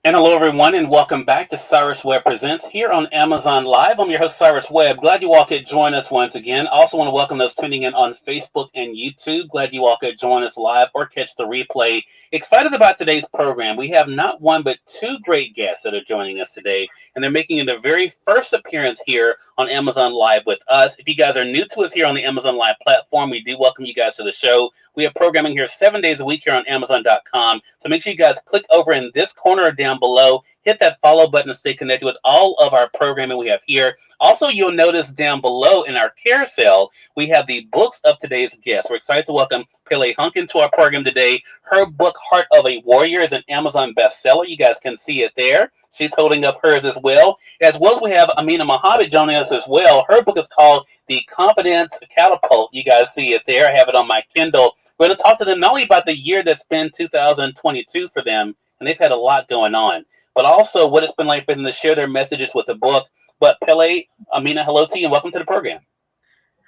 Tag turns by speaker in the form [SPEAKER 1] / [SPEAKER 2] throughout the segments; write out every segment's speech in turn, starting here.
[SPEAKER 1] And hello, everyone, and welcome back to Cyrus Webb Presents here on Amazon Live. I'm your host, Cyrus Webb. Glad you all could join us once again. Also want to welcome those tuning in on Facebook and YouTube. Glad you all could join us live or catch the replay. Excited about today's program. We have not one but two great guests that are joining us today, and they're making their very first appearance here on Amazon Live with us. If you guys are new to us here on the Amazon Live platform, we do welcome you guys to the show. We have programming here 7 days a week here on Amazon.com. So make sure you guys click over in this corner or down below. Hit that follow button to stay connected with all of our programming we have here. Also, you'll notice down below in our carousel, we have the books of today's guests. We're excited to welcome Pele Hunkin to our program today. Her book, Heart of a Warrior, is an Amazon bestseller. You guys can see it there. She's holding up hers as well. As well as we have Amina Mohamed joining us as well. Her book is called The Confidence Catapult. You guys see it there. I have it on my Kindle. We're going to talk to them not only about the year that's been 2022 for them, and they've had a lot going on, but also what it's been like for them to share their messages with the book. But Pele, Amina, hello to you and welcome to the program.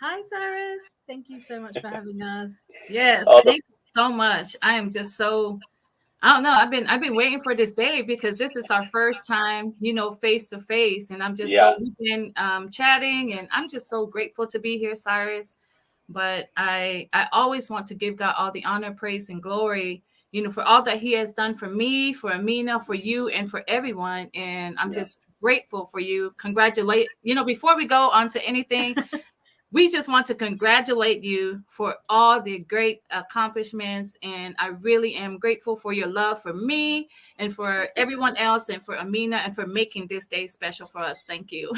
[SPEAKER 2] Hi, Cyrus. Thank you so much for having us.
[SPEAKER 3] Yes, thank you so much. I am just so, I don't know. I've been waiting for this day because this is our first time, face to face, and I'm just so we've been chatting, and I'm just so grateful to be here, Cyrus. But I always want to give God all the honor, praise, and glory, for all that He has done for me, for Amina, for you, and for everyone. And I'm just grateful for you. Congratulate, before we go on to anything, we just want to congratulate you for all the great accomplishments. And I really am grateful for your love for me and for everyone else and for Amina and for making this day special for us. Thank you.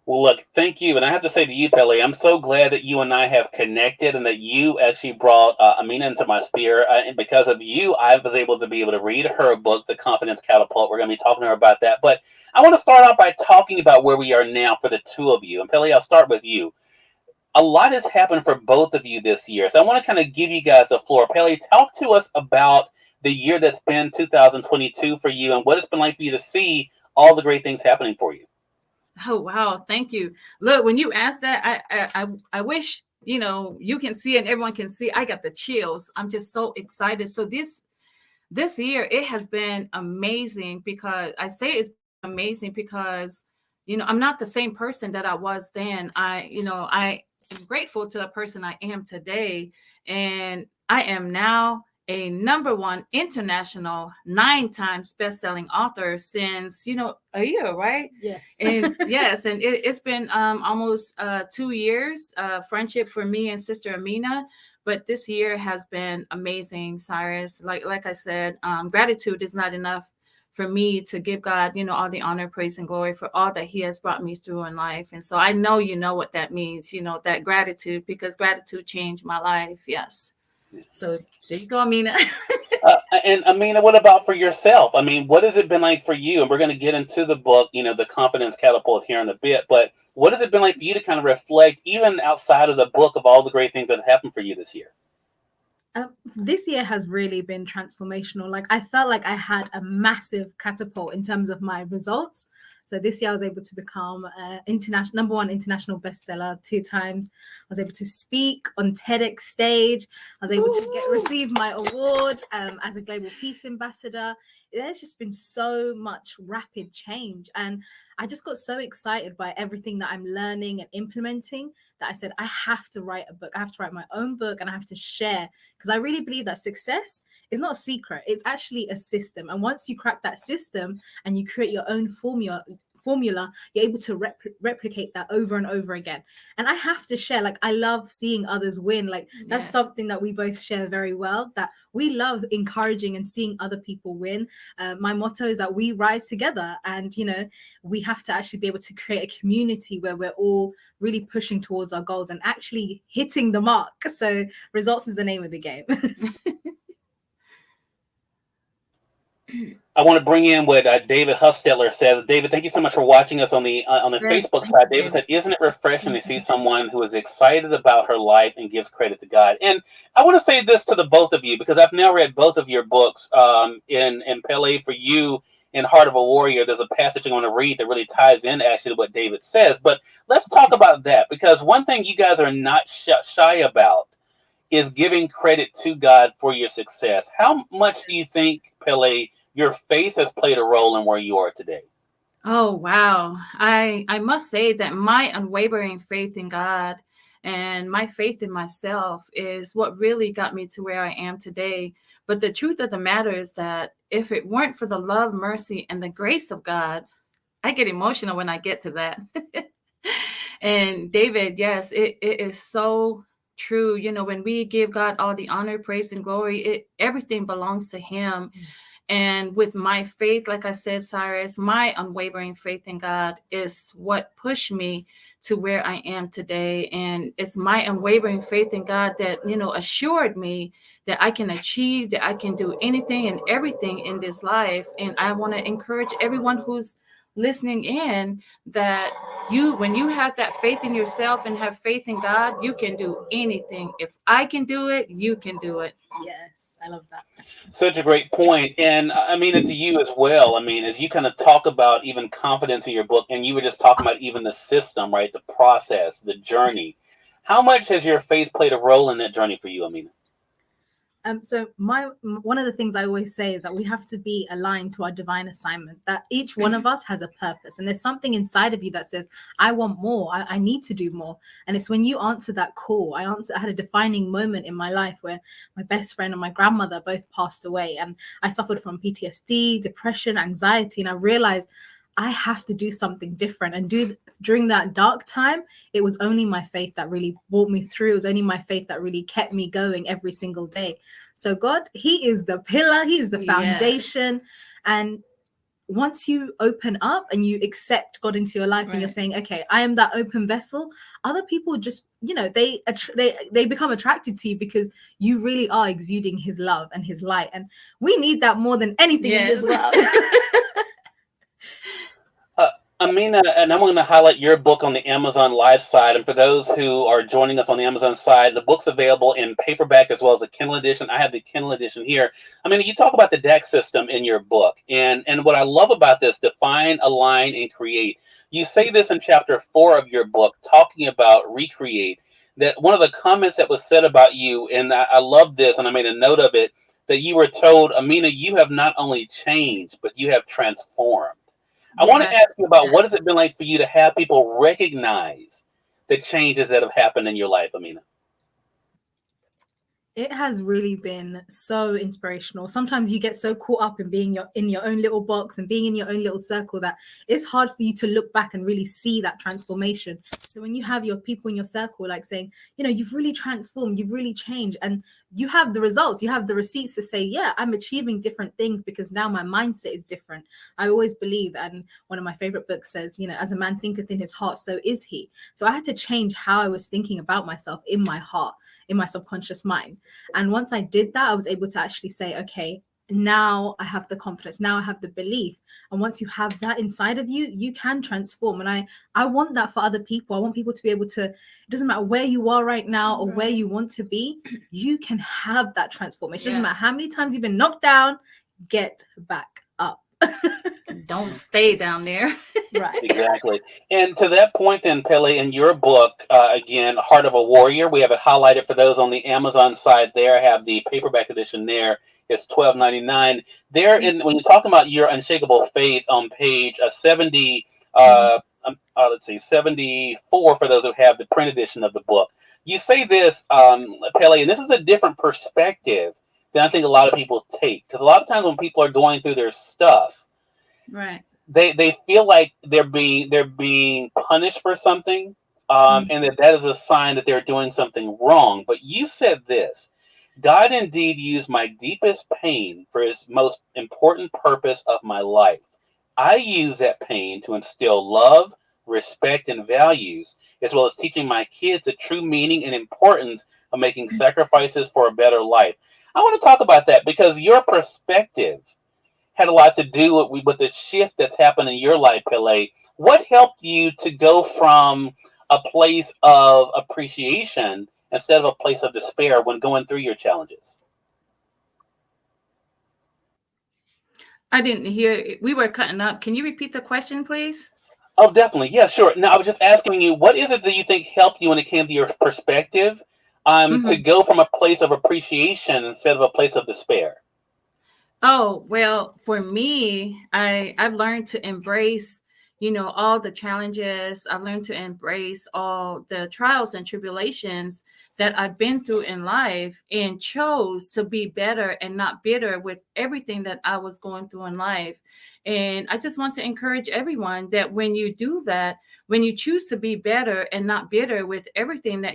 [SPEAKER 1] Well, look, thank you. And I have to say to you, Pele, I'm so glad that you and I have connected and that you actually brought Amina into my sphere. And because of you, I was able to read her book, The Confidence Catapult. We're going to be talking to her about that. But I want to start off by talking about where we are now for the two of you. And Pele, I'll start with you. A lot has happened for both of you this year. So I want to kind of give you guys the floor. Pele, talk to us about the year that's been 2022 for you and what it's been like for you to see all the great things happening for you.
[SPEAKER 3] Oh, wow. Thank you. Look, when you asked that, I wish, you can see and everyone can see. I got the chills. I'm just so excited. So this year, it has been amazing because I say it's amazing because, I'm not the same person that I was then. I am grateful to the person I am today. And I am now a #1 international 9 times best-selling author since a year, right?
[SPEAKER 2] Yes.
[SPEAKER 3] And yes, and it's been almost 2 years friendship for me and sister Amina, but this year has been amazing, Cyrus. Like I said, gratitude is not enough for me to give God all the honor, praise, and glory for all that He has brought me through in life. And so I know what that means, that gratitude, because gratitude changed my life. Yes. So there you go, Amina.
[SPEAKER 1] And Amina, what about for yourself? I mean, what has it been like for you? And we're going to get into the book, The Confidence Catapult here in a bit. But what has it been like for you to kind of reflect, even outside of the book, of all the great things that have happened for you this year?
[SPEAKER 2] This year has really been transformational. Like I felt like I had a massive catapult in terms of my results. So this year I was able to become international #1 international bestseller 2 times. I was able to speak on TEDx stage. I was able to receive my award as a global peace ambassador. There's just been so much rapid change, and I just got so excited by everything that I'm learning and implementing that I said, I have to write a book. I have to write my own book and I have to share, because I really believe that success is not a secret. It's actually a system. And once you crack that system and you create your own formula, you're able to replicate that over and over again. And I have to share, like, I love seeing others win. Like that's something that we both share very well, that we love encouraging and seeing other people win. My motto is that we rise together, and we have to actually be able to create a community where we're all really pushing towards our goals and actually hitting the mark. So results is the name of the game.
[SPEAKER 1] I want to bring in what David Huffstetler says. David, thank you so much for watching us on the Facebook side. David said, "Isn't it refreshing to see someone who is excited about her life and gives credit to God?" And I want to say this to the both of you, because I've now read both of your books. In Pele, for you, in Heart of a Warrior, there's a passage I want to read that really ties in actually to what David says. But let's talk about that, because one thing you guys are not shy about is giving credit to God for your success. How much do you think, Pele, your faith has played a role in where you are today?
[SPEAKER 3] Oh, wow. I must say that my unwavering faith in God and my faith in myself is what really got me to where I am today. But the truth of the matter is that if it weren't for the love, mercy, and the grace of God, I get emotional when I get to that. And David, yes, it is so true. You know, when we give God all the honor, praise, and glory, everything belongs to him. And with my faith, like I said, Cyrus, my unwavering faith in God is what pushed me to where I am today. And it's my unwavering faith in God that, you know, assured me that I can achieve, that I can do anything and everything in this life. And I want to encourage everyone who's listening in that when you have that faith in yourself and have faith in God, you can do anything. If I can do it, you can do it.
[SPEAKER 2] Yes, I love that.
[SPEAKER 1] Such a great point. And I mean, to you as well. I mean, as you kind of talk about even confidence in your book, and you were just talking about even the system, right? The process, the journey. How much has your faith played a role in that journey for you, Amina?
[SPEAKER 2] So one of the things I always say is that we have to be aligned to our divine assignment, that each one of us has a purpose, and there's something inside of you that says, I want more, I need to do more. And it's when you answer that call. I had a defining moment in my life where my best friend and my grandmother both passed away, and I suffered from PTSD, depression, anxiety, and I realized I have to do something different. And during that dark time, it was only my faith that really brought me through. It was only my faith that really kept me going every single day. So God, he is the pillar, he is the foundation. Yes. And once you open up and you accept God into your life, right, and you're saying, okay, I am that open vessel, other people just, you know, they become attracted to you because you really are exuding his love and his light. And we need that more than anything in this world.
[SPEAKER 1] Amina, and I'm going to highlight your book on the Amazon Live side. And for those who are joining us on the Amazon side, the book's available in paperback as well as a Kindle edition. I have the Kindle edition here. Amina, you talk about the DAX system in your book. And what I love about this, define, align, and create. You say this in chapter 4 of your book, talking about recreate, that one of the comments that was said about you, and I love this, and I made a note of it, that you were told, Amina, you have not only changed, but you have transformed. I want to ask you about what has it been like for you to have people recognize the changes that have happened in your life, Amina?
[SPEAKER 2] It has really been so inspirational. Sometimes you get so caught up in being in your own little box and being in your own little circle that it's hard for you to look back and really see that transformation. So when you have your people in your circle, like saying, you know, you've really transformed, you've really changed, and you have the results, you have the receipts to say, yeah, I'm achieving different things because now my mindset is different. I always believe, and one of my favorite books says, you know, as a man thinketh in his heart, so is he. So I had to change how I was thinking about myself in my heart, in my subconscious mind. And once I did that, I was able to actually say, okay, now I have the confidence, now I have the belief. And once you have that inside of you, you can transform. And I want that for other people. I want people to be able to, it doesn't matter where you are right now or where you want to be, you can have that transformation. It doesn't matter how many times you've been knocked down, get back up.
[SPEAKER 3] Don't stay down there.
[SPEAKER 2] Right.
[SPEAKER 1] Exactly. And to that point then, Pele, in your book, again, Heart of a Warrior, we have it highlighted for those on the Amazon side there. I have the paperback edition there. It's $12.99. There, when you're talking about your unshakable faith on page 70, let's see, 74 for those who have the print edition of the book, you say this, Pele, and this is a different perspective than I think a lot of people take. Because a lot of times when people are going through their stuff,
[SPEAKER 3] right,
[SPEAKER 1] they feel like they're being punished for something, and that is a sign that they're doing something wrong. But you said this: God indeed used my deepest pain for his most important purpose of my life. I use that pain to instill love, respect, and values, as well as teaching my kids the true meaning and importance of making sacrifices for a better life. I want to talk about that because your perspective had a lot to do with the shift that's happened in your life, Pele. What helped you to go from a place of appreciation instead of a place of despair when going through your challenges?
[SPEAKER 3] I didn't hear. We were cutting up. Can you repeat the question, please?
[SPEAKER 1] Oh, definitely. Yeah, sure. Now, I was just asking you, what is it that you think helped you when it came to your perspective to go from a place of appreciation instead of a place of despair?
[SPEAKER 3] Oh, well, for me, I've learned to embrace, all the challenges. I've learned to embrace all the trials and tribulations that I've been through in life, and chose to be better and not bitter with everything that I was going through in life. And I just want to encourage everyone that when you do that, when you choose to be better and not bitter with everything that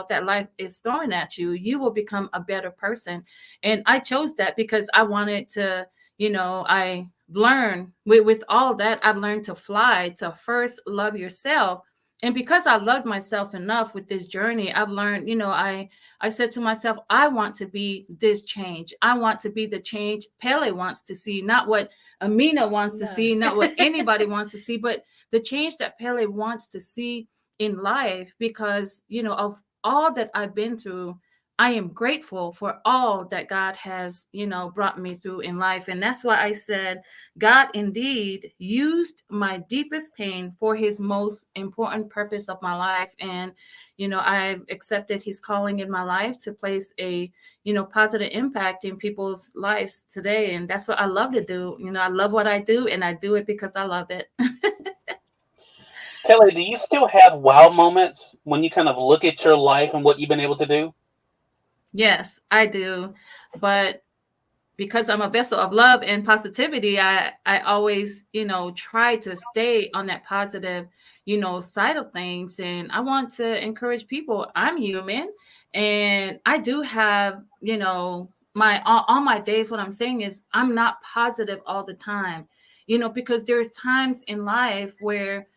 [SPEAKER 3] that life is throwing at you, you will become a better person. And I chose that because I wanted to, I learned with all that, I've learned to fly, to first love yourself. And because I loved myself enough with this journey, I've learned, I said to myself, I want to be this change. I want to be the change Pele wants to see, not what Amina wants to see, not what anybody wants to see, but the change that Pele wants to see in life. Because, of all that I've been through, I am grateful for all that God has, brought me through in life. And that's why I said, God indeed used my deepest pain for his most important purpose of my life. And, I've accepted his calling in my life to place a, positive impact in people's lives today. And that's what I love to do. I love what I do, and I do it because I love it.
[SPEAKER 1] Pele, do you still have wow moments when you kind of look at your life and what you've been able to do?
[SPEAKER 3] Yes, I do. But because I'm a vessel of love and positivity, I always, try to stay on that positive, side of things. And I want to encourage people. I'm human, and I do have, my on my days. What I'm saying is I'm not positive all the time, because there's times in life where,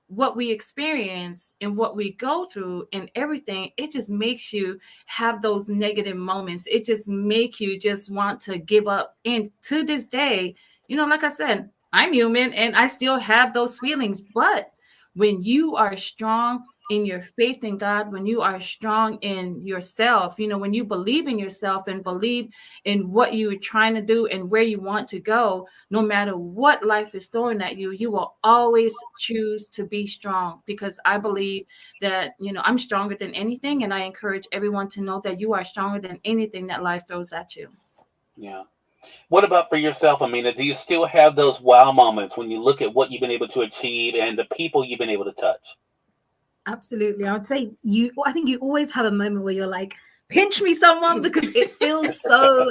[SPEAKER 3] what we experience and what we go through and everything, it just makes you have those negative moments. It just make you just want to give up. And to this day, like I said, I'm human and I still have those feelings. But when you are strong in your faith in God, when you are strong in yourself, when you believe in yourself and believe in what you're trying to do and where you want to go, no matter what life is throwing at you, you will always choose to be strong. Because I believe that, I'm stronger than anything. And I encourage everyone to know that you are stronger than anything that life throws at you.
[SPEAKER 1] Yeah. What about for yourself, Amina? Do you still have those wow moments when you look at what you've been able to achieve and the people you've been able to touch?
[SPEAKER 2] Absolutely. I would say I think you always have a moment where you're like, pinch me someone, because it feels so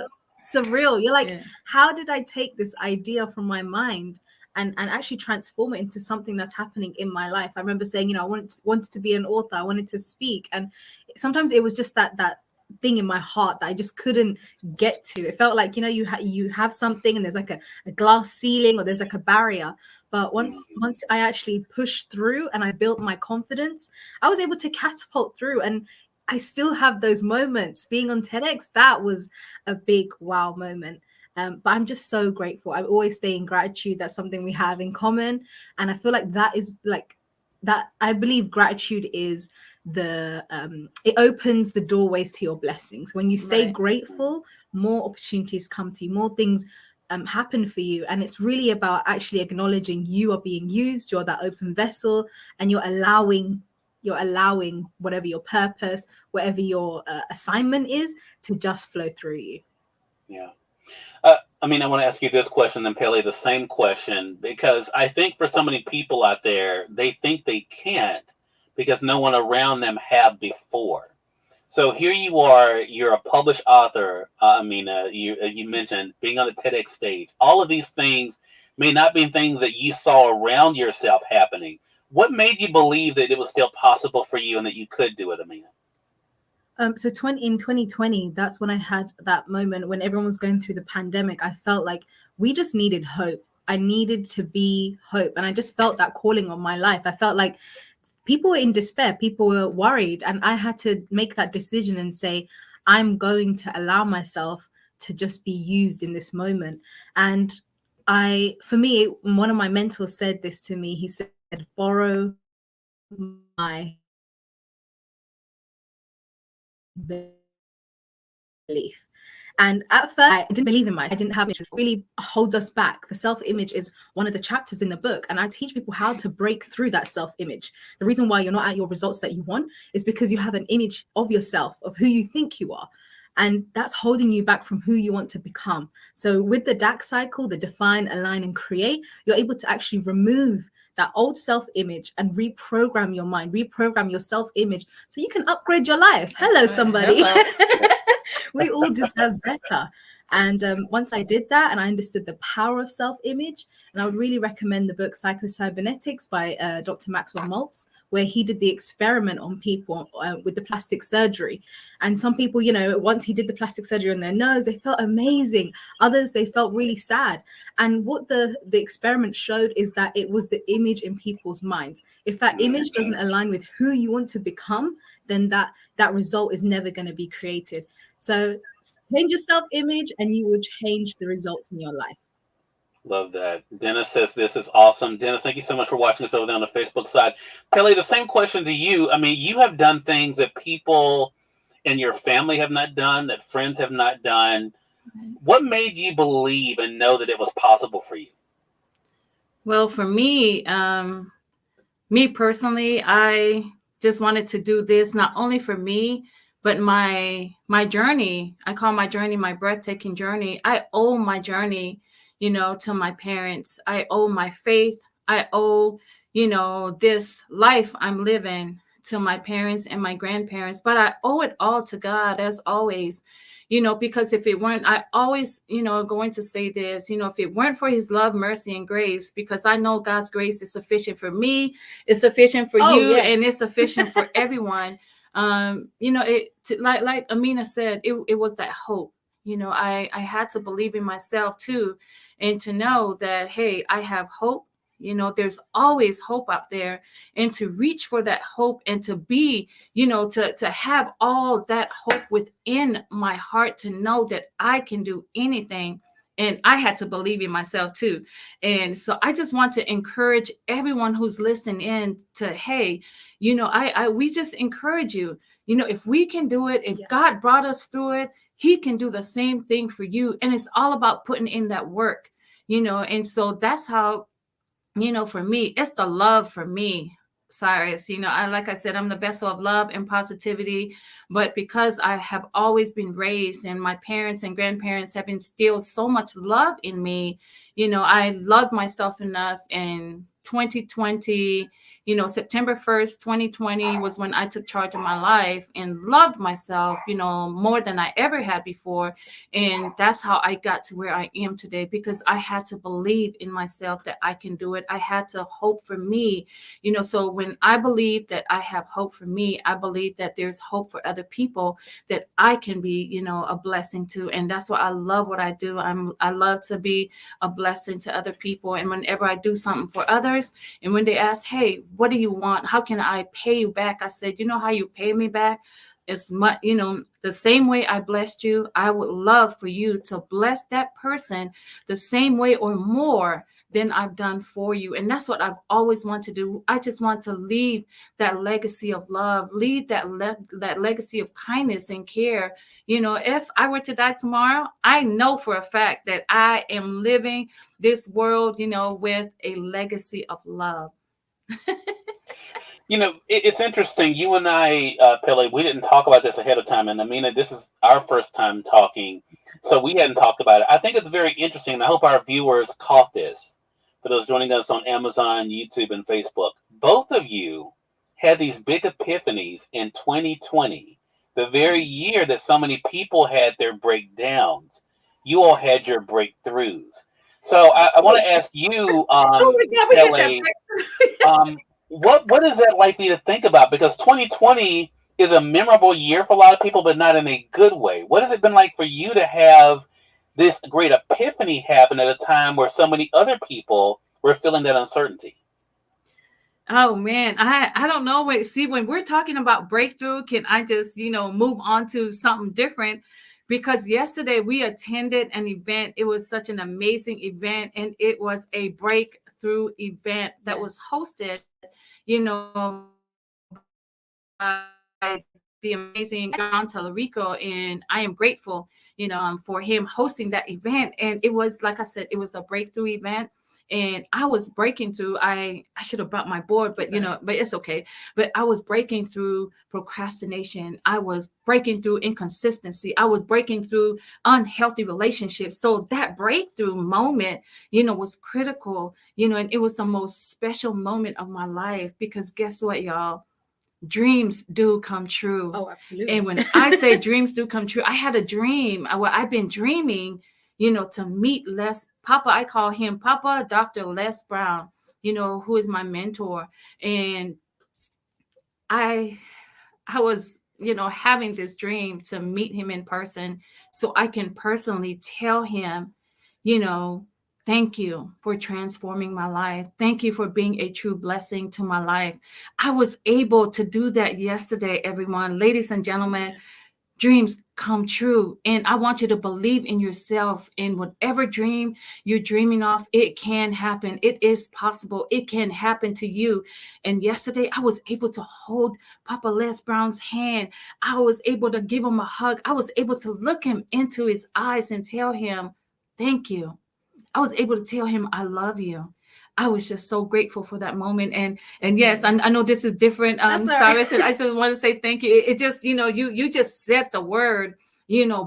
[SPEAKER 2] surreal. You're like, how did I take this idea from my mind and actually transform it into something that's happening in my life? I remember saying, I wanted to be an author. I wanted to speak. And sometimes it was just that thing in my heart that I just couldn't get to. It felt like, you have something and there's like a glass ceiling or there's like a barrier. But once I actually pushed through and I built my confidence, I was able to catapult through. And I still have those moments. Being on TEDx, that was a big wow moment. But I'm just so grateful. I always stay in gratitude. That's something we have in common. And I feel like that is like that. I believe gratitude is it opens the doorways to your blessings. When you stay grateful, more opportunities come to you, more things happen for you. And it's really about actually acknowledging you are being used, you're that open vessel, and you're allowing whatever your purpose, whatever your assignment is, to just flow through you.
[SPEAKER 1] Yeah. I want to ask you this question and Pele the same question, because I think for so many people out there, they think they can't because no one around them have before. So here you are, you're a published author, Amina. You mentioned being on a TEDx stage. All of these things may not be things that you saw around yourself happening. What made you believe that it was still possible for you and that you could do it, Amina?
[SPEAKER 2] So in 2020, that's when I had that moment when everyone was going through the pandemic. I felt like we just needed hope. I needed to be hope. And I just felt that calling on my life. I felt like people were in despair. People were worried. And I had to make that decision and say, I'm going to allow myself to just be used in this moment. And for me, one of my mentors said this to me. He said, borrow my belief. And at first, I didn't believe in I didn't have it. It really holds us back. The self-image is one of the chapters in the book. And I teach people how to break through that self-image. The reason why you're not at your results that you want is because you have an image of yourself, of who you think you are. And that's holding you back from who you want to become. So with the DAC cycle, the define, align, and create, you're able to actually remove that old self-image and reprogram your mind, reprogram your self-image so you can upgrade your life. Hello, somebody. Hello. We all deserve better. And once I did that and I understood the power of self-image, and I would really recommend the book Psycho-Cybernetics by Dr. Maxwell Maltz, where he did the experiment on people with the plastic surgery. And some people, you know, once he did the plastic surgery on their nose, they felt amazing. Others, they felt really sad. And what the experiment showed is that it was the image in people's minds. If that image doesn't align with who you want to become, then that result is never going to be created. So change your self-image and you will change the results in your life.
[SPEAKER 1] Love that. Dennis says this is awesome. Dennis, thank you so much for watching us over there on the Facebook side. Pele, the same question to you. I mean, you have done things that people in your family have not done, that friends have not done. What made you believe and know that it was possible for you?
[SPEAKER 3] Well, for me, me personally, I just wanted to do this not only for me, but my journey. I call my journey my breathtaking journey. I owe my journey, you know, to my parents. I owe my faith. I owe, you know, this life I'm living to my parents and my grandparents. But I owe it all to God, as always, you know, because if it weren't, I always, you know, going to say this, you know, if it weren't for his love, mercy, and grace, because I know God's grace is sufficient for me, it's sufficient for you, yes. And it's sufficient for everyone. You know, like Amina said, it was that hope. You know, I had to believe in myself too, and to know that, hey, I have hope. You know, there's always hope out there, and to reach for that hope and to be, you know, to have all that hope within my heart, to know that I can do anything. And I had to believe in myself too. And so I just want to encourage everyone who's listening in to, hey, you know, we just encourage you, you know, if we can do it, if yes. God brought us through it, he can do the same thing for you. And it's all about putting in that work, you know. And so that's how, you know, for me, it's the love for me, Cyrus. You know, like I said, I'm the vessel of love and positivity, but because I have always been raised and my parents and grandparents have instilled so much love in me, you know, I loved myself enough. In 2020, you know, September 1st, 2020 was when I took charge of my life and loved myself, you know, more than I ever had before. And that's how I got to where I am today, because I had to believe in myself that I can do it. I had to hope for me, you know. So when I believe that I have hope for me, I believe that there's hope for other people that I can be, you know, a blessing to. And that's why I love what I do. I love to be a blessing to other people. And whenever I do something for others, and when they ask, hey, what do you want? How can I pay you back? I said, you know how you pay me back? It's much, you know, the same way I blessed you, I would love for you to bless that person the same way or more than I've done for you. And that's what I've always wanted to do. I just want to leave that legacy of love, leave that legacy of kindness and care. You know, if I were to die tomorrow, I know for a fact that I am living this world, you know, with a legacy of love.
[SPEAKER 1] You know, it's interesting. You and I, Pele, we didn't talk about this ahead of time. And Amina, this is our first time talking, so we hadn't talked about it. I think it's very interesting, and I hope our viewers caught this. For those joining us on Amazon, YouTube, and Facebook, both of you had these big epiphanies in 2020, the very year that so many people had their breakdowns. You all had your breakthroughs. So I want to ask you, Pele, what is that like for you to think about? Because 2020 is a memorable year for a lot of people, but not in a good way. What has it been like for you to have this great epiphany happen at a time where so many other people were feeling that uncertainty?
[SPEAKER 3] Oh man, I don't know. Wait, see, when we're talking about breakthrough, can I just, you know, move on to something different? Because yesterday we attended an event. It was such an amazing event, and it was a breakthrough event that was hosted, you know, by the amazing John Tallarico, and I am grateful, you know, for him hosting that event. And it was, like I said, it was a breakthrough event. and I was breaking through. I should have brought my board, but but it's okay. But I was breaking through procrastination. I was breaking through inconsistency. I was breaking through unhealthy relationships. So that breakthrough moment, was critical, and it was the most special moment of my life, because guess what, y'all? Dreams do come true.
[SPEAKER 2] Oh, absolutely.
[SPEAKER 3] And when I say dreams do come true, I had a dream. I've been dreaming, to meet Papa. I call him Papa, Dr. Les Brown, who is my mentor. And I was, having this dream to meet him in person so I can personally tell him, thank you for transforming my life. Thank you for being a true blessing to my life. I was able to do that yesterday, everyone. Ladies and gentlemen, dreams come true. And I want you to believe in yourself. In whatever dream you're dreaming of, it can happen. It is possible. It can happen to you. And yesterday, I was able to hold Papa Les Brown's hand. I was able to give him a hug. I was able to look him into his eyes and tell him, thank you. I was able to tell him, I love you. I was just so grateful for that moment. And yes, I know this is different. Cyrus, I just want to say thank you. It just, you just said the word,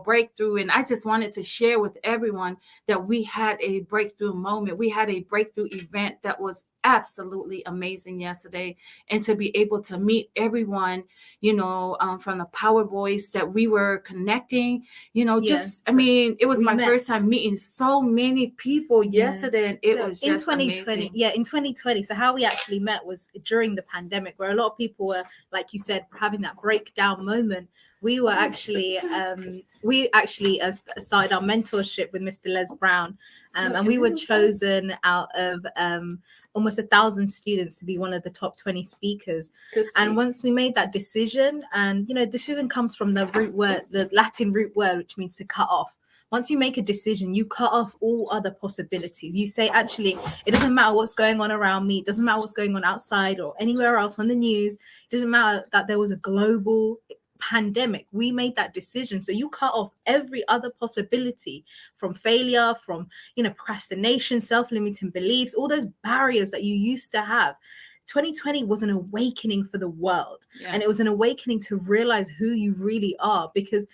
[SPEAKER 3] breakthrough. And I just wanted to share with everyone that we had a breakthrough moment. We had a breakthrough event that was absolutely amazing yesterday. And to be able to meet everyone, from the Power Voice, that we were connecting, it was my first time meeting so many people yesterday. And it was just in 2020. Amazing.
[SPEAKER 2] Yeah, in 2020. So how we actually met was during the pandemic, where a lot of people were, like you said, having that breakdown moment. We were actually, started our mentorship with Mr. Les Brown, and we were chosen out of almost 1,000 students to be one of the top 20 speakers. And once we made that decision, and decision comes from the root word, the Latin root word, which means to cut off. Once you make a decision, you cut off all other possibilities. You say, actually, it doesn't matter what's going on around me. It doesn't matter what's going on outside or anywhere else on the news. It doesn't matter that there was a global pandemic. We made that decision. So you cut off every other possibility, from failure, from procrastination, self-limiting beliefs, all those barriers that you used to have. 2020 was an awakening for the world. Yes. And it was an awakening to realize who you really are. Because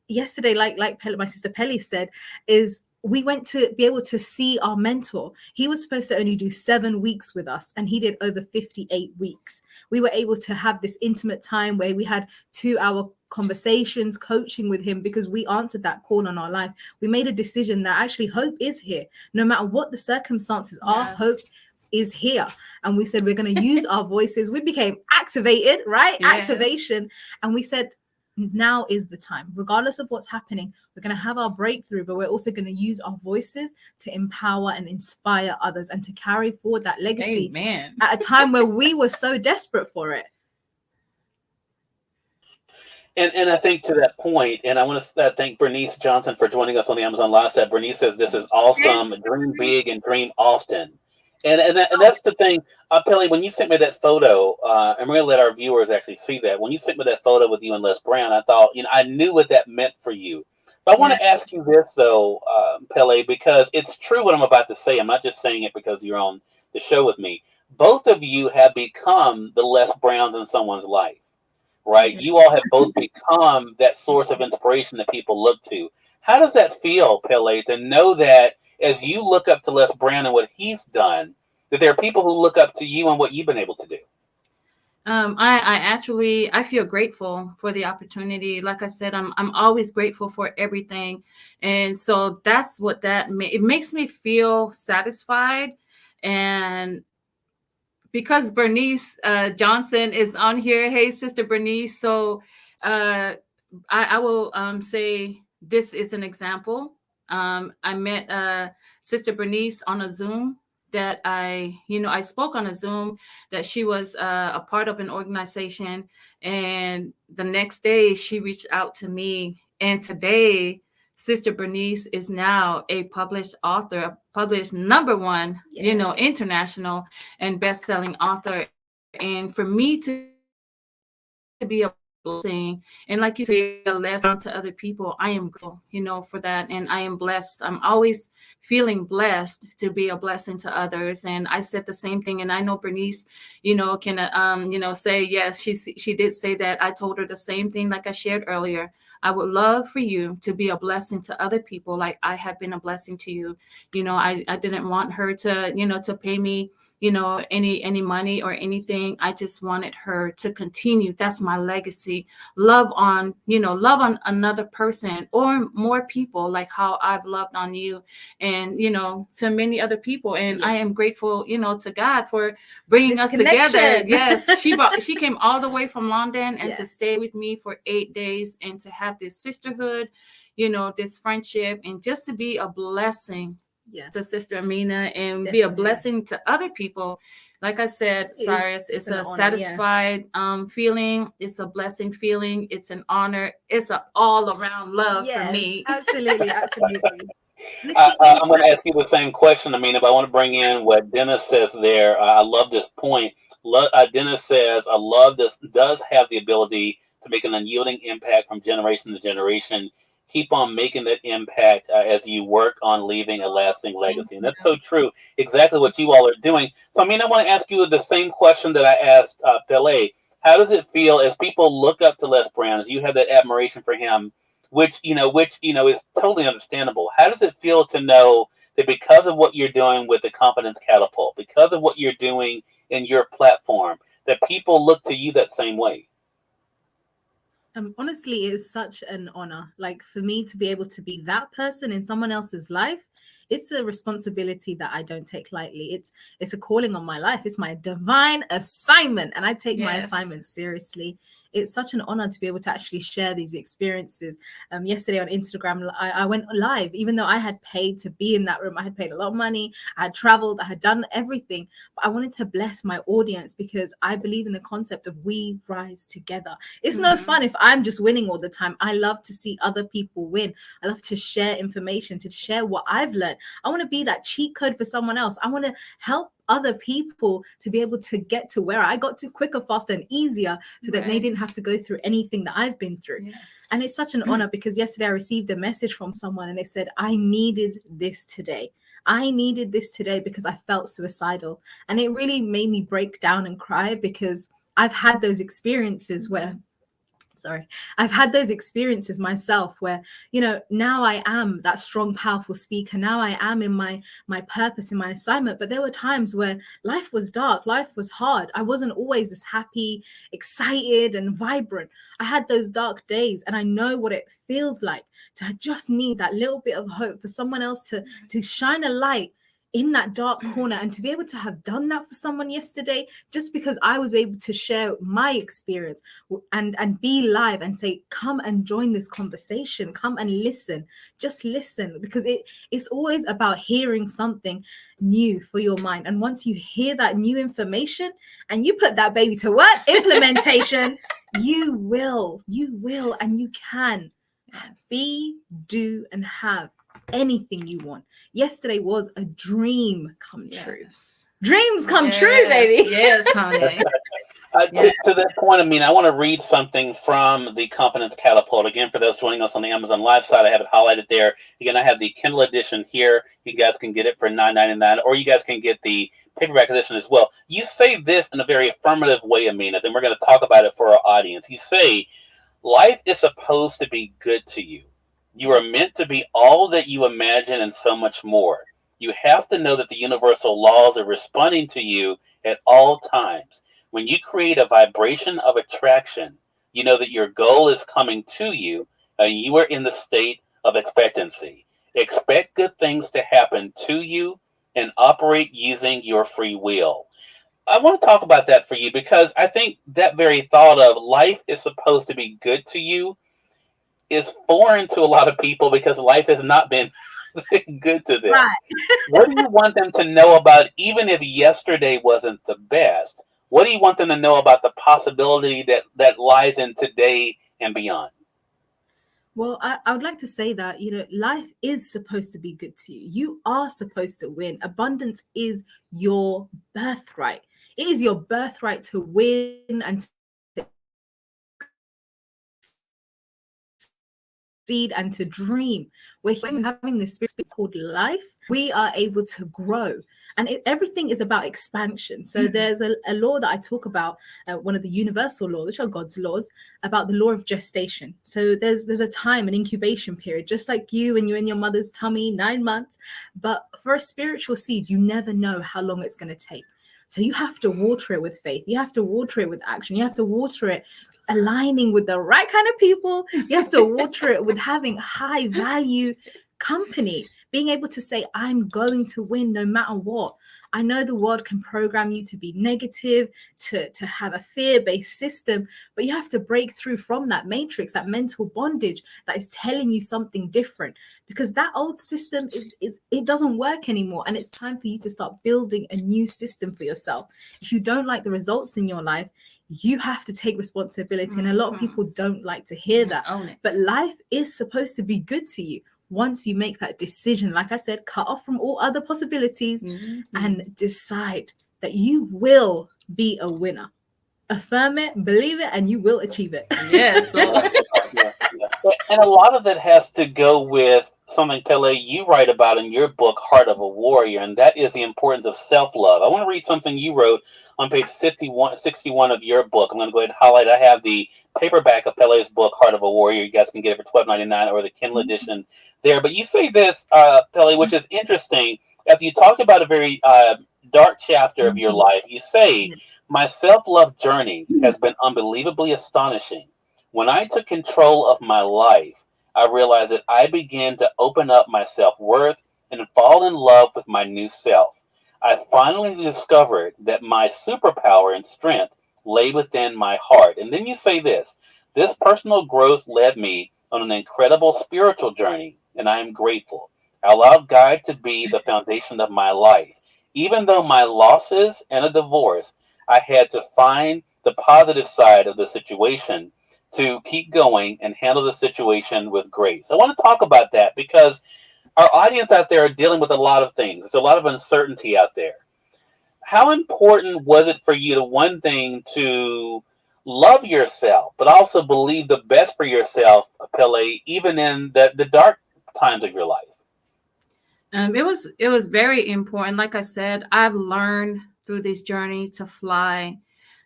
[SPEAKER 2] yesterday, like Pele, my sister Pele said, is we went to be able to see our mentor. He was supposed to only do 7 weeks with us, and he did over 58 weeks. We were able to have this intimate time where we had 2-hour conversations, coaching with him, because we answered that call on our life. We made a decision that actually hope is here. No matter what the circumstances are, hope is here. And we said, we're going to use our voices. We became activated, right? Yes. Activation. And we said, now is the time. Regardless of what's happening, we're going to have our breakthrough, but we're also going to use our voices to empower and inspire others and to carry forward that legacy.
[SPEAKER 3] Amen.
[SPEAKER 2] At a time where we were so desperate for it.
[SPEAKER 1] And I think to that point, and I want to thank Bernice Johnson for joining us on the Amazon Live set. Bernice says this is awesome. Dream big and dream often. And that's the thing. Pele, when you sent me that photo, and we're going to let our viewers actually see that. When you sent me that photo with you and Les Brown, I thought, I knew what that meant for you. But I want to ask you this, though, Pele, because it's true what I'm about to say. I'm not just saying it because you're on the show with me. Both of you have become the Les Browns in someone's life, right? You all have both become that source of inspiration that people look to. How does that feel, Pele, to know that as you look up to Les Brown and what he's done, that there are people who look up to you and what you've been able to do?
[SPEAKER 3] I feel grateful for the opportunity. Like I said, I'm always grateful for everything. And so that's what it makes me feel satisfied. And because Bernice Johnson is on here. Hey, Sister Bernice. So I will say this is an example. I met Sister Bernice on a Zoom that I spoke on a Zoom that she was a part of an organization. And the next day she reached out to me. And today, Sister Bernice is now a published author, published #1, international and best-selling author. And for me to be a blessing. And like you say, a lesson to other people. I am grateful, for that. And I am blessed. I'm always feeling blessed to be a blessing to others. And I said the same thing. And I know Bernice, can, say, yes, she did say that. I told her the same thing, like I shared earlier. I would love for you to be a blessing to other people, like I have been a blessing to you. I didn't want her to, to pay me, any money or anything. I just wanted her to continue. That's my legacy. Love on another person or more people, like how I've loved on you, and to many other people. And I am grateful, to God for bringing us together. Yes, she came all the way from London and to stay with me for 8 days and to have this sisterhood, this friendship, and just to be a blessing to Sister Amina and be a blessing to other people. Like I said, Cyrus, it's a honor, satisfied feeling. It's a blessing feeling. It's an honor. It's an all around love for me.
[SPEAKER 2] Absolutely.
[SPEAKER 1] I'm going to ask you the same question, Amina, but I want to bring in what Dennis says there. I love this point. Dennis says, I love this, does have the ability to make an unyielding impact from generation to generation. Keep on making that impact as you work on leaving a lasting legacy. And that's so true. Exactly what you all are doing. So, I want to ask you the same question that I asked Pele. How does it feel as people look up to Les Brown, as you have that admiration for him, which is totally understandable? How does it feel to know that because of what you're doing with the Confidence Catapult, because of what you're doing in your platform, that people look to you that same way?
[SPEAKER 2] Honestly, it's such an honor. Like, for me to be able to be that person in someone else's life, it's a responsibility that I don't take lightly. It's a calling on my life. It's my divine assignment, and I take my assignment seriously. It's such an honor to be able to actually share these experiences. Yesterday on Instagram, I went live, even though I had paid to be in that room. I had paid a lot of money. I had traveled. I had done everything. But I wanted to bless my audience because I believe in the concept of we rise together. It's no fun if I'm just winning all the time. I love to see other people win. I love to share information, to share what I've learned. I want to be that cheat code for someone else. I want to help other people to be able to get to where I got to quicker, faster, and easier, so that they didn't have to go through anything that I've been through. And it's such an honor because yesterday I received a message from someone and they said, I needed this today. I needed this today because I felt suicidal. And it really made me break down and cry because I've had those experiences where I've had those experiences myself where, now I am that strong, powerful speaker. Now I am in my purpose, in my assignment. But there were times where life was dark. Life was hard. I wasn't always as happy, excited, and vibrant. I had those dark days, and I know what it feels like to just need that little bit of hope for someone else to shine a light in that dark corner. And to be able to have done that for someone yesterday, just because I was able to share my experience and be live and say, come and join this conversation, come and listen, just listen, because it's always about hearing something new for your mind. And once you hear that new information and you put that baby to work, implementation, you will, and you can be, do, and have anything you want. Yesterday was a dream come true. Dreams come true, baby.
[SPEAKER 3] Yes, honey.
[SPEAKER 1] To that point, I want to read something from the Confidence Catapult. Again, for those joining us on the Amazon Live side, I have it highlighted there. Again, I have the Kindle edition here. You guys can get it for $9.99, or you guys can get the paperback edition as well. You say this in a very affirmative way, Amina. Then we're going to talk about it for our audience. You say, life is supposed to be good to you. You are meant to be all that you imagine and so much more. You have to know that the universal laws are responding to you at all times. When you create a vibration of attraction, you know that your goal is coming to you, and you are in the state of expectancy. Expect good things to happen to you and operate using your free will. I want to talk about that for you because I think that very thought of life is supposed to be good to you is foreign to a lot of people because life has not been good to them. Right. What do you want them to know about, even if yesterday wasn't the best? What do you want them to know about the possibility that lies in today and beyond?
[SPEAKER 2] Well, I would like to say that, life is supposed to be good to you. You are supposed to win. Abundance is your birthright. It is your birthright to win and to succeed and to dream. We're having this spirit called life. We are able to grow. And everything is about expansion. So there's a law that I talk about, one of the universal laws, which are God's laws, about the law of gestation. So there's a time, an incubation period, just like you and your mother's tummy, 9 months. But for a spiritual seed, you never know how long it's going to take. So you have to water it with faith. You have to water it with action. You have to water it aligning with the right kind of people. You have to water it with having high value company, being able to say, I'm going to win no matter what. I know the world can program you to be negative, to have a fear-based system, but you have to break through from that matrix, that mental bondage that is telling you something different, because that old system it doesn't work anymore. And it's time for you to start building a new system for yourself. If you don't like the results in your life, you have to take responsibility. And a lot of people don't like to hear that. But life is supposed to be good to you. Once you make that decision, like I said, cut off from all other possibilities and decide that you will be a winner. Affirm it, believe it, and you will achieve it.
[SPEAKER 3] Yes, Lord.
[SPEAKER 1] And a lot of that has to go with something, Pele, you write about in your book, Heart of a Warrior, and that is the importance of self-love. I want to read something you wrote on page 61 of your book. I'm going to go ahead and highlight. I have the paperback of Pele's book, Heart of a Warrior. You guys can get it for $12.99 or the Kindle edition there. But you say this, Pele, which is interesting. After you talked about a very dark chapter of your life, you say, my self-love journey has been unbelievably astonishing. When I took control of my life, I realized that I began to open up my self-worth and fall in love with my new self. I finally discovered that my superpower and strength lay within my heart. And then you say this personal growth led me on an incredible spiritual journey, and I am grateful. I allowed God to be the foundation of my life. Even though my losses and a divorce, I had to find the positive side of the situation to keep going and handle the situation with grace. I want to talk about that because our audience out there are dealing with a lot of things. There's a lot of uncertainty out there. How important was it for you to, one thing, to love yourself, but also believe the best for yourself, Pele, even in the dark times of your life?
[SPEAKER 3] It was very important. Like I said, I've learned through this journey to fly,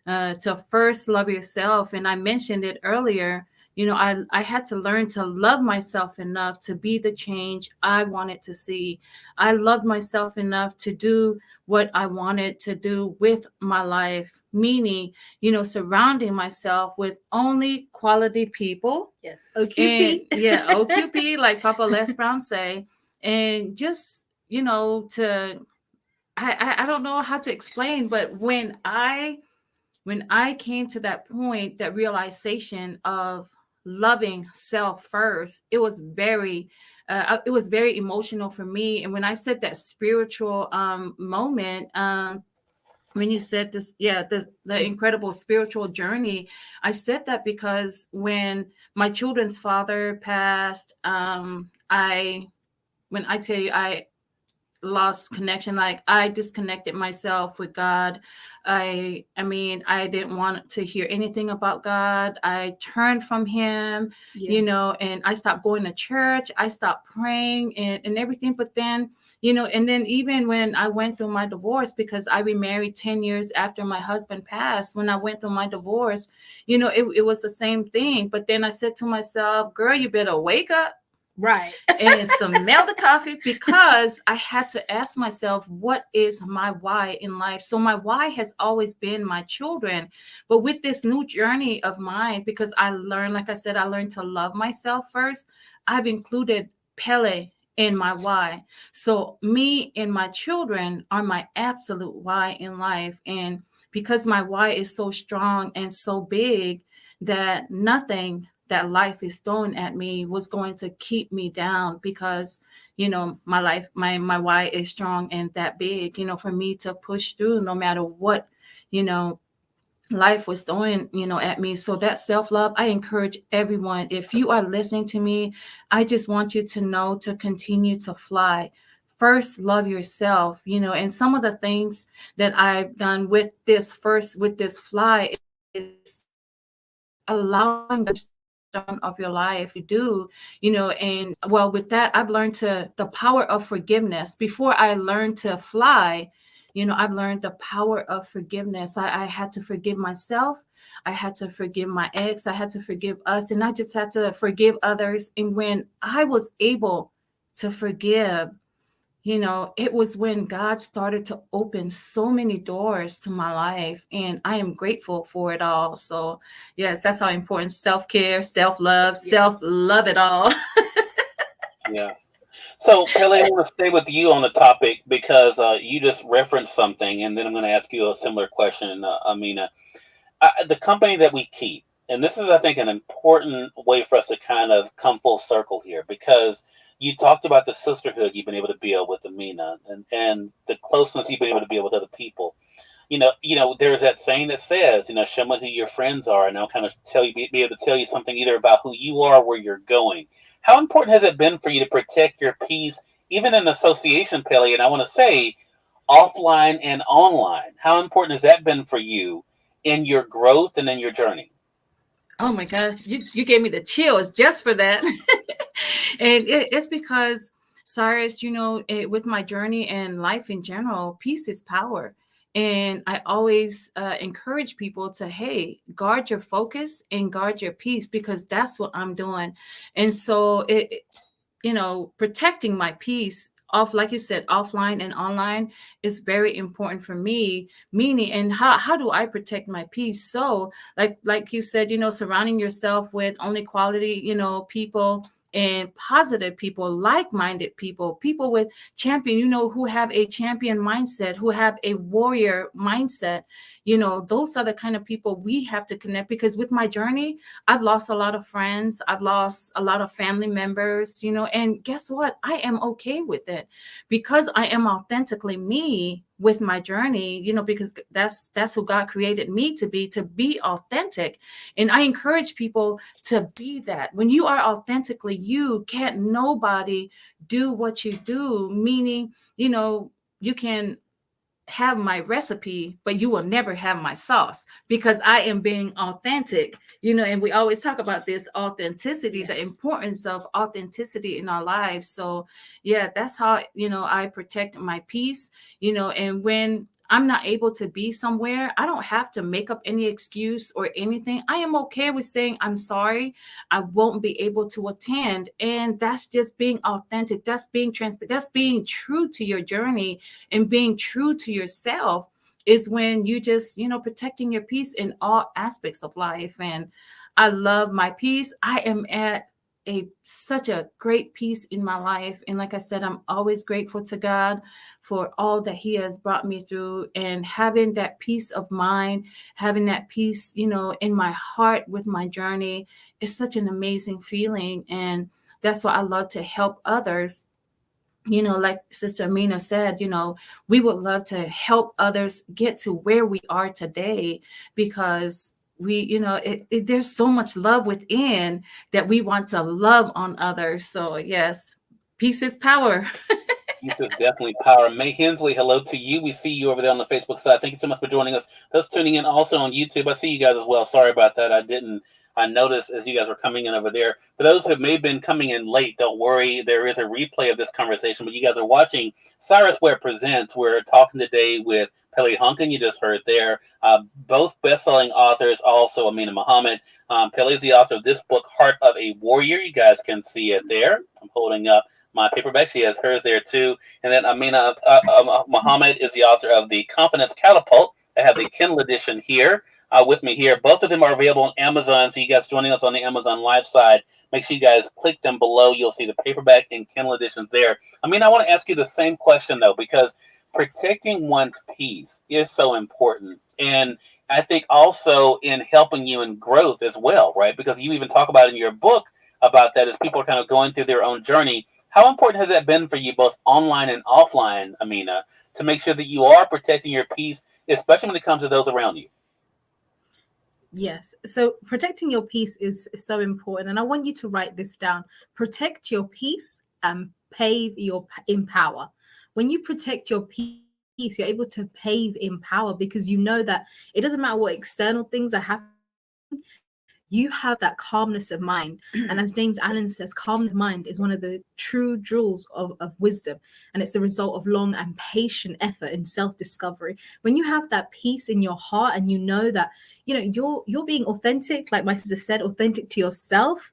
[SPEAKER 3] to first love yourself. And I mentioned it earlier, I had to learn to love myself enough to be the change I wanted to see. I loved myself enough to do what I wanted to do with my life, meaning, surrounding myself with only quality people.
[SPEAKER 2] Yes, OQP.
[SPEAKER 3] And, yeah, OQP, like Papa Les Brown say. And just, I don't know how to explain, but when I came to that point, that realization of loving self first, it was very emotional for me. And when I said that spiritual moment, when you said this, the incredible spiritual journey, I said that because when my children's father passed, when I tell you I lost connection, like I disconnected myself with God. I mean, I didn't want to hear anything about God. I turned from him, and I stopped going to church. I stopped praying and everything. But then, and then even when I went through my divorce, because I remarried 10 years after my husband passed, when I went through my divorce, it was the same thing. But then I said to myself, girl, you better wake up.
[SPEAKER 2] Right.
[SPEAKER 3] And smell the coffee, because I had to ask myself, what is my why in life? So my why has always been my children. But with this new journey of mine, because I learned, like I said, I learned to love myself first. I've included Pele in my why. So me and my children are my absolute why in life. And because my why is so strong and so big that nothing that life is throwing at me was going to keep me down, because my life, my why is strong and that big, for me to push through no matter what life was throwing at me. So that self-love, I encourage everyone, if you are listening to me, I just want you to know to continue to fly. First, love yourself, and some of the things that I've done with this fly is allowing cornerstone of your life. You do, and well, with that, I've learned the power of forgiveness. Before I learned to fly, I've learned the power of forgiveness. I had to forgive myself. I had to forgive my ex. I had to forgive us. And I just had to forgive others. And when I was able to forgive, it was when God started to open so many doors to my life. And I am grateful for it all. So, yes, that's how important self-care, self-love, self-love it all.
[SPEAKER 1] Yeah. So, Pele, I want to stay with you on the topic because you just referenced something, and then I'm going to ask you a similar question, Amina. The company that we keep, and this is, I think, an important way for us to kind of come full circle here, because you talked about the sisterhood you've been able to build with Amina, and the closeness you've been able to build with other people. There's that saying that says, show me who your friends are, and I'll kind of be able to tell you something either about who you are or where you're going. How important has it been for you to protect your peace, even in association, Pele? And I want to say, offline and online. How important has that been for you in your growth and in your journey?
[SPEAKER 3] Oh my gosh, you gave me the chills just for that. And it's because, Cyrus, with my journey and life in general, peace is power. And I always encourage people to, hey, guard your focus and guard your peace, because that's what I'm doing. And so, protecting my peace like you said, offline and online is very important for me. Meaning, and how do I protect my peace? So like you said, surrounding yourself with only quality, people, and positive people, like-minded people with champion, who have a champion mindset, who have a warrior mindset. Those are the kind of people we have to connect, because with my journey, I've lost a lot of friends. I've lost a lot of family members, and guess what? I am okay with it, because I am authentically me with my journey, because that's who God created me to be authentic. And I encourage people to be that. When you are authentically you, can't nobody do what you do, meaning, you can have my recipe, but you will never have my sauce, because I am being authentic, and we always talk about this authenticity, the importance of authenticity in our lives. So yeah, that's how, I protect my peace, and when I'm not able to be somewhere, I don't have to make up any excuse or anything. I am okay with saying, I'm sorry, I won't be able to attend. And that's just being authentic. That's being transparent. That's being true to your journey and being true to yourself, is when you just, protecting your peace in all aspects of life. And I love my peace. I am at such a great peace in my life. And like I said, I'm always grateful to God for all that he has brought me through, and having that peace of mind, having that peace, in my heart with my journey is such an amazing feeling. And that's why I love to help others. Like Sister Amina said, we would love to help others get to where we are today, because we, there's so much love within that we want to love on others. So yes, peace is power.
[SPEAKER 1] Peace is definitely power. May Hensley, hello to you. We see you over there on the Facebook side. Thank you so much for joining us. Those tuning in also on YouTube, I see you guys as well. Sorry about that. I noticed as you guys were coming in over there. For those who may have been coming in late, don't worry. There is a replay of this conversation, but you guys are watching Cyrus Webb Presents. We're talking today with Pele Hunkin, you just heard there. Both best-selling authors, also Amina Mohamed. Pele is the author of this book, Heart of a Warrior. You guys can see it there. I'm holding up my paperback. She has hers there too. And then Amina Mohamed is the author of the Confidence Catapult. I have the Kindle edition here. With me here. Both of them are available on Amazon. So you guys joining us on the Amazon Live side, make sure you guys click them below. You'll see the paperback and Kindle editions there. I mean, I want to ask you the same question though, because protecting one's peace is so important. And I think also in helping you in growth as well, right? Because you even talk about in your book about that as people are kind of going through their own journey. How important has that been for you, both online and offline, Amina, to make sure that you are protecting your peace, especially when it comes to those around you?
[SPEAKER 2] Yes. So protecting your peace is so important. And I want you to write this down. Protect your peace and pave your in power. When you protect your peace, you're able to pave in power, because you know that it doesn't matter what external things are happening. you have that calmness of mind. And as James Allen says, calm mind is one of the true jewels of wisdom. And it's the result of long and patient effort in self-discovery. When you have that peace in your heart and you know that, you're being authentic, like my sister said, authentic to yourself,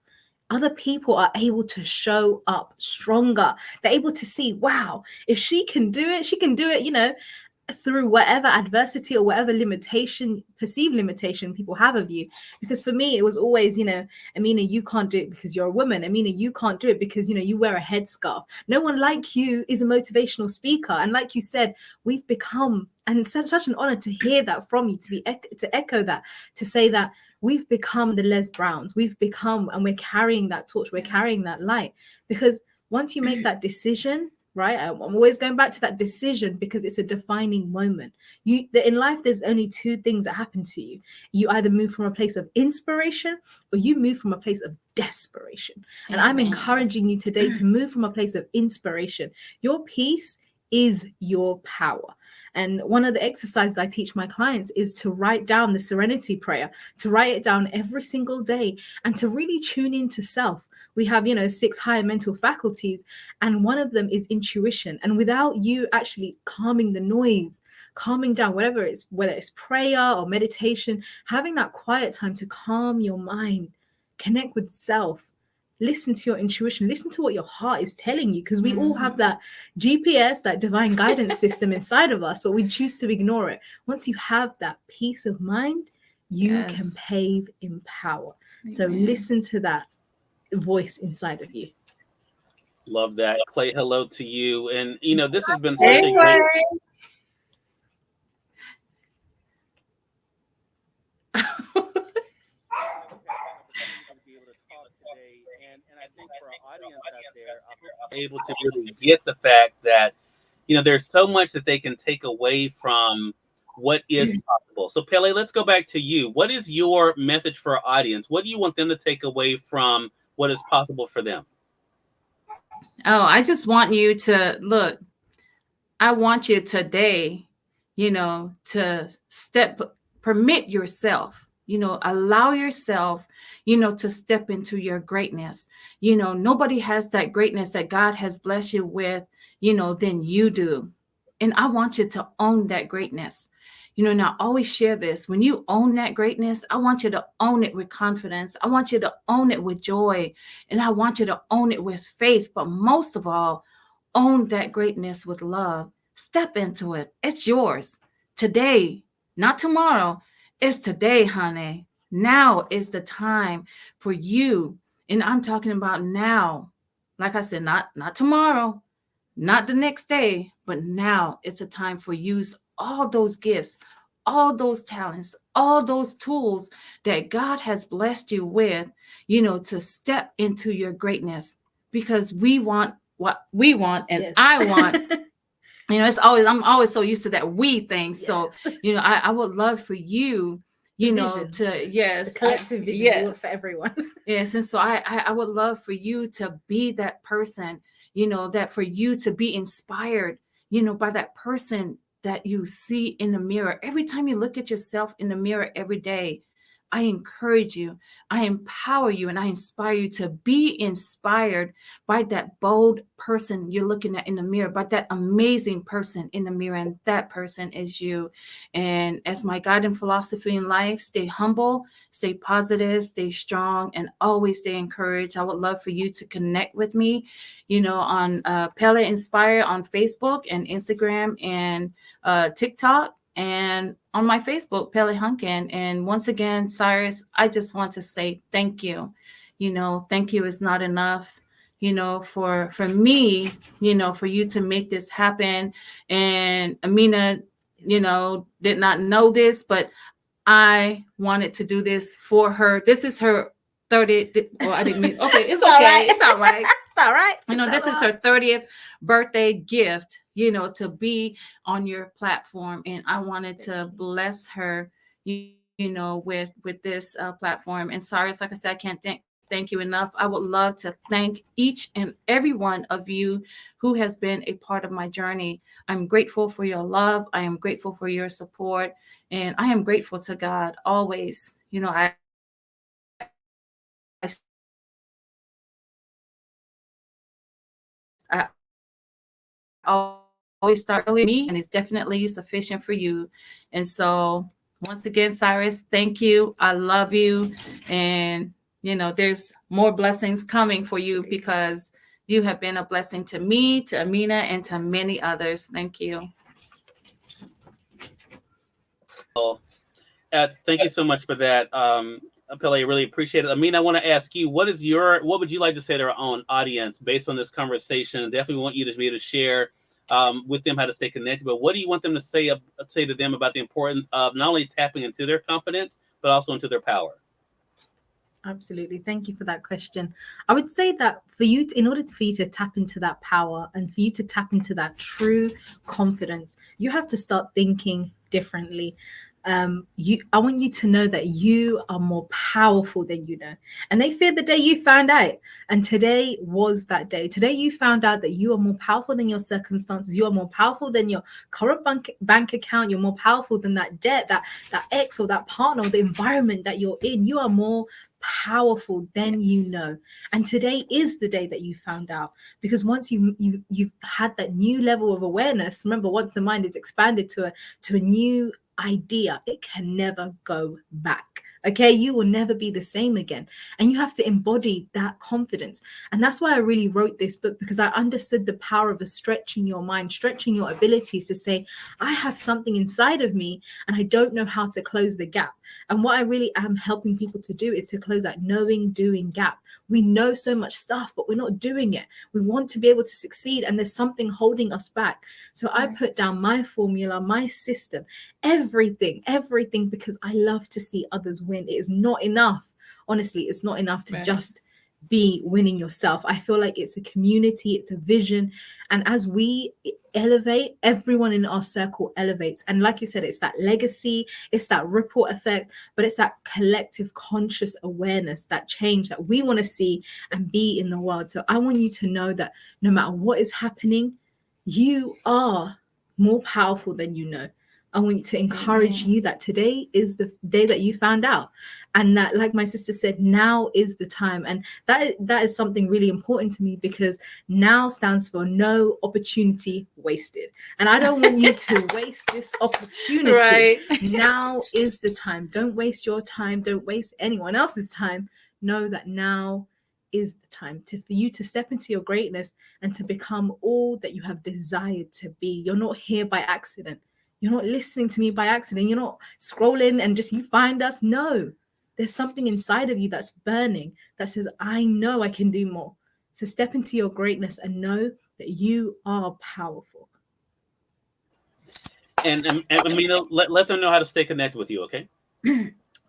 [SPEAKER 2] other people are able to show up stronger. They're able to see, wow, if she can do it, she can do it, through whatever adversity or whatever perceived limitation people have of you. Because for me, it was always, Amina, you can't do it because you're a woman. Amina, you can't do it because, you wear a headscarf. No one like you is a motivational speaker. And like you said, we've become, and such an honor to hear that from you, to echo that, to say that we've become the Les Browns. We've become, and we're carrying that torch. We're carrying that light. Because once you make that decision, right? I'm always going back to that decision because it's a defining moment. In life, there's only two things that happen to you. You either move from a place of inspiration or you move from a place of desperation. And I'm encouraging you today to move from a place of inspiration. Your peace is your power. And one of the exercises I teach my clients is to write down the serenity prayer, to write it down every single day and to really tune into self. We have, 6 higher mental faculties, and one of them is intuition. And without you actually calming the noise, calming down, whether it's prayer or meditation, having that quiet time to calm your mind, connect with self, listen to your intuition, listen to what your heart is telling you, because we all have that GPS, that divine guidance system inside of us, but we choose to ignore it. Once you have that peace of mind, you can pave in power. So listen to that voice inside of you.
[SPEAKER 1] Love that. Clay, hello to you. And this has been such a great. And I think for our audience out there, I hope they're able to really get the fact that there's so much that they can take away from what is possible. So Pele, let's go back to you. What is your message for our audience? What do you want them to take away from what is possible for them?
[SPEAKER 3] Oh, I just want you to look. I want you today, to permit yourself, allow yourself, to step into your greatness. Nobody has that greatness that God has blessed you with, than you do. And I want you to own that greatness. And I always share this. When you own that greatness, I want you to own it with confidence. I want you to own it with joy. And I want you to own it with faith. But most of all, own that greatness with love. Step into it. It's yours today, not tomorrow. It's today, honey. Now is the time for you. And I'm talking about now. Like I said, not tomorrow, not the next day, but now it's a time for use all those gifts, all those talents, all those tools that God has blessed you with, to step into your greatness, because we want what we want and I want. I'm always so used to that we thing. Yes. So, I would love for you,
[SPEAKER 2] the collective vision for everyone.
[SPEAKER 3] Yes. And so I would love for you to be that person, that for you to be inspired, by that person that you see in the mirror. Every time you look at yourself in the mirror every day, I encourage you, I empower you, and I inspire you to be inspired by that bold person you're looking at in the mirror, by that amazing person in the mirror, and that person is you. And as my guiding philosophy in life, stay humble, stay positive, stay strong, and always stay encouraged. I would love for you to connect with me, on Pele Inspire on Facebook and Instagram and TikTok, and on my Facebook, Pele Hunkin. And once again, Cyrus, I just want to say thank you. Thank you is not enough, for me, for you to make this happen. And Amina, did not know this, but I wanted to do this for her. This is her 30th. Well, I didn't mean, okay, it's okay.
[SPEAKER 2] Right.
[SPEAKER 3] It's all right.
[SPEAKER 2] It's all right.
[SPEAKER 3] This is her 30th birthday gift, to be on your platform. And I wanted to bless her, with this platform. And Cyrus, like I said, I can't thank you enough. I would love to thank each and every one of you who has been a part of my journey. I'm grateful for your love. I am grateful for your support. And I am grateful to God always. I I always start with me, and it's definitely sufficient for you. And so once again, Cyrus, thank you. I love you. And, you know, there's more blessings coming for you because you have been a blessing to me, to Amina, and to many others. Thank you.
[SPEAKER 1] Thank you so much for that, Pele. I really appreciate it. Amina, I want to ask you, what would you like to say to our own audience based on this conversation? Definitely want you to be able to share with them how to stay connected. But what do you want them to say to them about the importance of not only tapping into their confidence, but also into their power?
[SPEAKER 2] Absolutely. Thank you for that question. I would say that for you, in order for you to tap into that power and for you to tap into that true confidence, you have to start thinking differently. I want you to know that you are more powerful than you know. And they fear the day you found out. And today was that day. Today you found out that you are more powerful than your circumstances. You are more powerful than your current bank account. You're more powerful than that debt, that ex or that partner, or the environment that you're in. You are more powerful than you know. And today is the day that you found out, because once you've had that new level of awareness, remember, once the mind is expanded to a new idea, it can never go back. Okay, you will never be the same again. And you have to embody that confidence. And that's why I really wrote this book, because I understood the power of stretching your mind, stretching your abilities to say, I have something inside of me and I don't know how to close the gap. And what I really am helping people to do is to close that knowing, doing gap. We know so much stuff, but we're not doing it. We want to be able to succeed, and there's something holding us back. So I put down my formula, my system, everything, because I love to see others win. It is not enough. Honestly, it's not enough to just be winning yourself. I feel like it's a community, it's a vision. And as we elevate, everyone in our circle elevates. And like you said, it's that legacy, it's that ripple effect, but it's that collective conscious awareness, that change that we want to see and be in the world. So I want you to know that no matter what is happening, you are more powerful than you know. I want to encourage you that today is the day that you found out. And that, like my sister said, now is the time. And that is something really important to me, because now stands for no opportunity wasted. And I don't want you to waste this opportunity.
[SPEAKER 3] Right.
[SPEAKER 2] Now is the time. Don't waste your time. Don't waste anyone else's time. Know that now is the time for you to step into your greatness and to become all that you have desired to be. You're not here by accident. You're not listening to me by accident. You're not scrolling and just you find us. No, there's something inside of you that's burning, that says, I know I can do more. So step into your greatness and know that you are powerful.
[SPEAKER 1] And Amina, let them know how to stay connected with you, okay?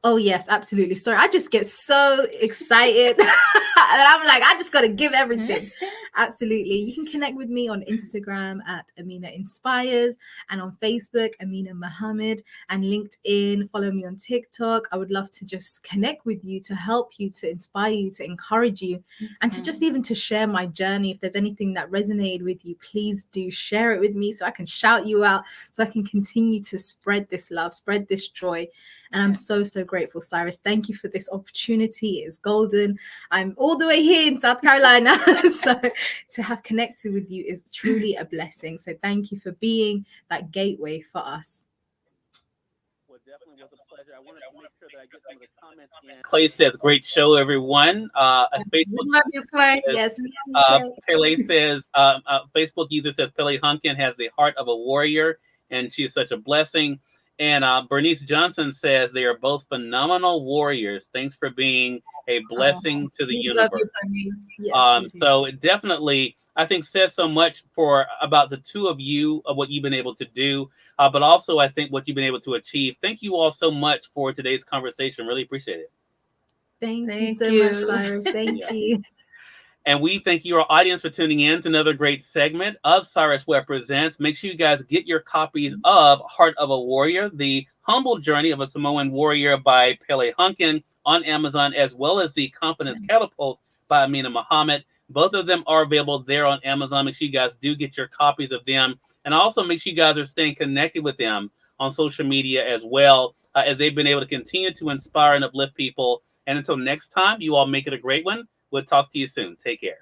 [SPEAKER 2] Oh, yes, absolutely. Sorry, I just get so excited. And I'm like, I just got to give everything. Absolutely. You can connect with me on Instagram at Amina Inspires, and on Facebook, Amina Mohamed, and LinkedIn. Follow me on TikTok. I would love to just connect with you, to help you, to inspire you, to encourage you, and to just even to share my journey. If there's anything that resonated with you, please do share it with me so I can shout you out, so I can continue to spread this love, spread this joy. And I'm so, so grateful, Cyrus. Thank you for this opportunity. It is golden. I'm all the way here in South Carolina. So to have connected with you is truly a blessing. So thank you for being that gateway for us.
[SPEAKER 1] Well, definitely was a pleasure. I wanted to make sure that I get some of the comments in. Clay says, great show, everyone. Facebook
[SPEAKER 3] love you, Clay.
[SPEAKER 2] Yes.
[SPEAKER 1] Pele says, Facebook user says, Pele Hunkin has the heart of a warrior, and she is such a blessing. And Bernice Johnson says they are both phenomenal warriors. Thanks for being a blessing to the universe. So it definitely, I think, says so much about the two of you, of what you've been able to do, but also I think what you've been able to achieve. Thank you all so much for today's conversation. Really appreciate it.
[SPEAKER 2] Thank you so much, Cyrus. Thank you.
[SPEAKER 1] And we thank you, our audience, for tuning in to another great segment of Cyrus Webb Presents. Make sure you guys get your copies of Heart of a Warrior, The Humble Journey of a Samoan Warrior by Pele Hunkin on Amazon, as well as The Confidence Catapult by Amina Mohamed. Both of them are available there on Amazon. Make sure you guys do get your copies of them. And also make sure you guys are staying connected with them on social media as well, as they've been able to continue to inspire and uplift people. And until next time, you all make it a great one. We'll talk to you soon. Take care.